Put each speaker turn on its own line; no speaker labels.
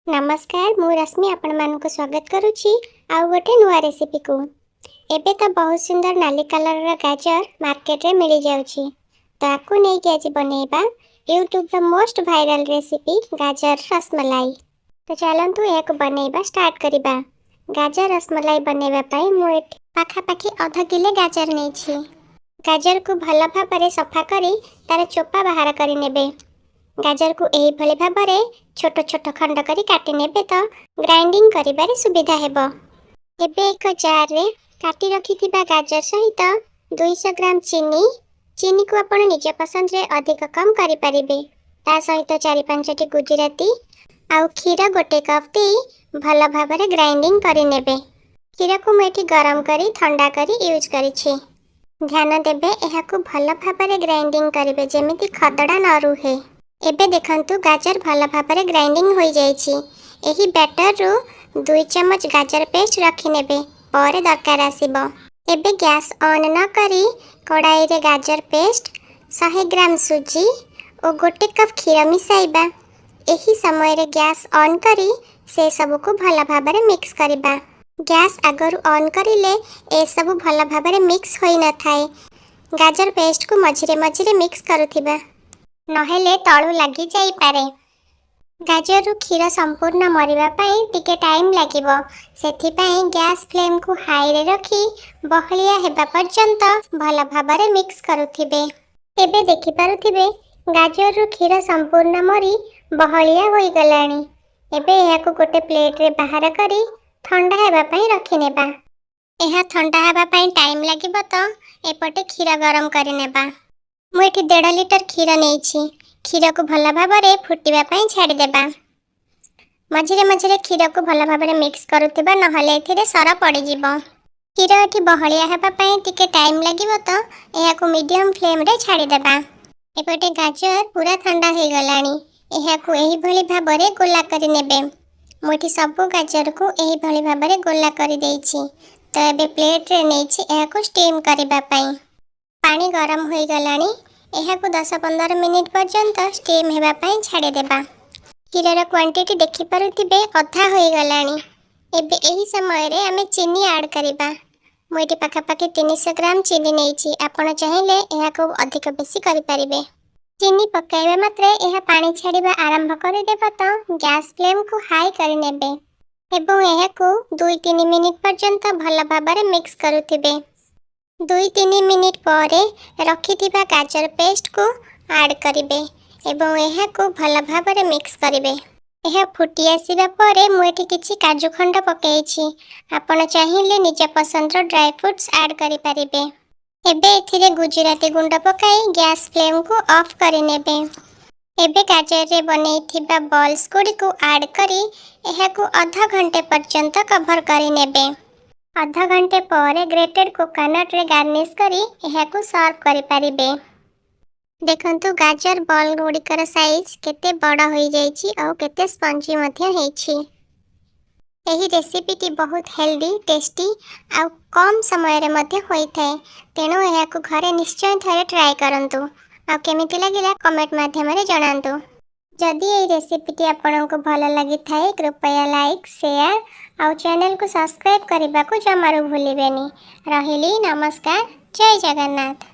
नमस्कार मु रश्मि आपण मानक स्वागत करुछि आउ गोटे नुआ रेसिपी को। एबे तो बहुत सुंदर नाली कलर रा गाजर मार्केट रे मिल जाउछि। ताकू नै के आज बनेबा यूट्यूब रा मोस्ट वायरल रेसिपी गाजर रसमलाई। तो चलंतु एक बनेबा स्टार्ट करिबा। गाजर रसमलाई बनेबा पई मु एठी पाखा पाखी आधा किलो गाजर नै छी। गाजर को भला भाबरे सफा करी तार चोपा बाहर करी नेबे। गाजर को एही भले भाबरे छोट छोट खंड करी काटी नेबे तो ग्राइंडिंग करिबारे सुविधा हेबो। एबे एक जार रे काटी रखिथिबा गाजर सहित 200 ग्राम चीनी को आपण निज पसंद रे अधिक कम करि परिबे। ता सहित 4-5 टी गुजराती आउ खीरा गोटे कप दे भला भाबरे ग्राइंडिंग करि नेबे। खीरा को मेठी गरम करी ठंडा करी यूज करि छी। ध्यान देबे एहा को भला भाबरे ग्राइंडिंग करिबे जेमिति खदडा न रुहे। एबे देखंतु गाजर भला भाबरे ग्राइंडिंग होई जाईछि। एही बैटर रु 2 चम्मच गाजर पेस्ट रखि नेबे परे दरकार आसीबो। एबे गैस ऑन न करी कढ़ाई रे गाजर पेस्ट 100 ग्राम सुजी और गोटे कप खीर मिसाइबा। एही समय रे गैस ऑन करी से सब को भला भाबरे मिक्स करिबा। गैस अगर ऑन करिले ए सब भला भाबरे मिक्स होई न थाए। गाजर पेस्ट को मझिरे मझिरे मिक्स करुथिबा नहेले तळु लागि जाई पारे। गाजर रु खीर संपूर्ण मरिबा पई टिके टाइम लागिबो। सेथि पई गैस फ्लेम को हाई रे रखी बहलिया हेबा पर्यंत भला भाबरे मिक्स करुथिबे। एबे देखि पारुथिबे गाजर रु खीर संपूर्ण मरी बहलिया होई गलानी। एबे एहा को गोटे प्लेट रे बाहर करी ठंडा हेबा पई रखि नेबा। एहा ठंडा हेबा पई टाइम लागिबो तो एपटे खीर गरम करि नेबा। मु एठी 1.5 लिटर खीर नेछि। खीर को भला भाबरे फुटिबा पई छाडी देबा। मझिरे मझिरे खीर को भला भाबरे मिक्स करुथिबा नहले एथिरे सरा पड़ी जिवो। खीर एठी बहलिया हेबा पई टिके टाइम लागिबो तो एहा को मीडियम फ्लेम रे छाडी देबा। एपटे गाजर पूरा ठंडा हे गलानी। एहा को एही भली भाबरे गोला करि नेबे। मु एठी सब गाजर को एही भली भाबरे गोला करि देछि। तो एबे प्लेट रे नेछि एहा को स्टीम करिबा पई। पानी गरम होई गलानी। एहा को 10-15 मिनिट पर्यंत स्टीम हेबा पई छाडी देबा। खीरर क्वांटिटी देखि पारुथिबे अधा होई गलानी। एबे एही समय रे हमें चीनी ऐड करिबा। मु एठी पाखा पाखी 300 ग्राम चीनी नेछि। आपण चाहिले एहा को अधिक बेसी करि परिबे। चीनी पकाइबा मात्रे एहा पानी छाडीबा आरंभ करि देबा तो गैस फ्लेम को हाई करि नेबे एवं एहा को 2-3 मिनिट पर्यंत भला भाबरे मिक्स करुथिबे। 2-3 मिनिट परे रखिथिबा गाजर पेस्ट को ऐड करिबे एवं एहा को भला भाबरे मिक्स करिबे। एहा फुटी आसीबा परे मु एठी किछि काजू खंड पकेइछि। आपण चाहिले निज पसंद रो ड्राई फ्रूट्स ऐड करि परिबे। एबे एथिरे गुजराती गुंड पकाई गैस फ्लेम को ऑफ करि नेबे। एबे गाजर रे बनेइथिबा बॉल्स गुडी को ऐड करी एहा को आधा घंटे पर्यंत कवर करि नेबे। आधा घंटे परे ग्रेटेड कोकोनट रे गार्निश करी एहा को सर्व करि परिबे। देखंतु गाजर बॉल गुडीकर साइज केते बड़ा होई जाईछि और केते स्पंजी मध्य हेछि। एही रेसिपी टी बहुत हेल्दी टेस्टी और कम समय रे मध्य होई थाए। तेणु एहा को घरे निश्चय थरे ट्राई करंतु और केमिति लागिला कमेंट माध्यम रे जणांतु। जदि एही रेसिपी टी आपनको भल लागि थाए कृपया लाइक शेयर और चैनल को सब्सक्राइब करने को जमारू भूलिबेनी। रहिली नमस्कार। जय जगन्नाथ।